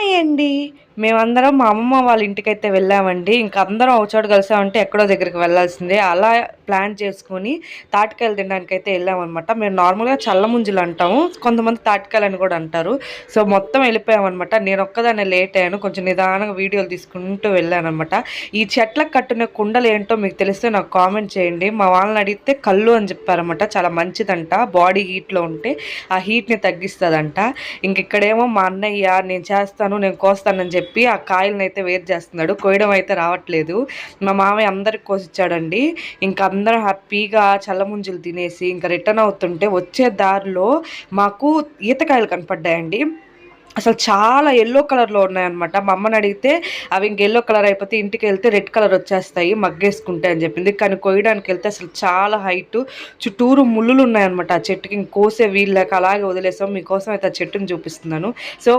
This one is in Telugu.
హాయ్ అండి. మేమందరం మా అమ్మమ్మ వాళ్ళ ఇంటికైతే వెళ్ళామండి. ఇంక అందరం ఒక చోట కలిసామంటే ఎక్కడో దగ్గరికి వెళ్ళాల్సిందే. అలా ప్లాన్ చేసుకొని తాటికాయలు తినడానికైతే వెళ్ళామనమాట. మేము నార్మల్‌గా చల్లముంజలు అంటాము. కొంతమంది తాటికాయలని కూడా అంటారు. సో, మొత్తం వెళ్ళిపోయామనమాట. నేనొక్కదాన్నే లేట్ అయ్యాను. కొంచెం నిదానంగా వీడియోలు తీసుకుంటూ వెళ్ళాననమాట. ఈ చెట్లకు కట్టునే కుండలేంటో మీకు తెలిస్తే నాకు కామెంట్ చేయండి. మా వాళ్ళని అడిగితే కల్లు అని చెప్పారనమాట. చాలా మంచిదంట. బాడీ హీట్‌లో ఉంటే ఆ హీట్‌ని తగ్గిస్తదంట. ఇక్కడేమో మా అన్నయ్య నేను చేస్తాను, నేను కోస్తానని చెప్పి ఆ కాయలనైతే వేరు చేస్తున్నాడు. కోయడం అయితే రావట్లేదు. మా మామయ్య అందరికి కోసిచ్చాడండి. ఇంక అందరం హ్యాపీగా చల్లముంజలు తినేసి ఇంక రిటర్న్ అవుతుంటే వచ్చే దారిలో మాకు ఈతకాయలు కనపడ్డాయండి. అసలు చాలా యెల్లో కలర్‌లో ఉన్నాయన్నమాట. మా అమ్మని అడిగితే అవి ఇంక యెల్లో కలర్ అయిపోతే ఇంటికెళ్తే రెడ్ కలర్ వచ్చేస్తాయి మగ్గేసుకుంటే అని చెప్పింది. కానీ కొయ్యడానికెళ్తే అసలు చాలా హైటు చుట్టూరు ముల్లులు ఉన్నాయన్నమాట ఆ చెట్టుకి. ఇంక కోసే వీలు లేక అలాగే వదిలేసాం. మీకోసం అయితే ఆ చెట్టుని చూపిస్తున్నాను. సో,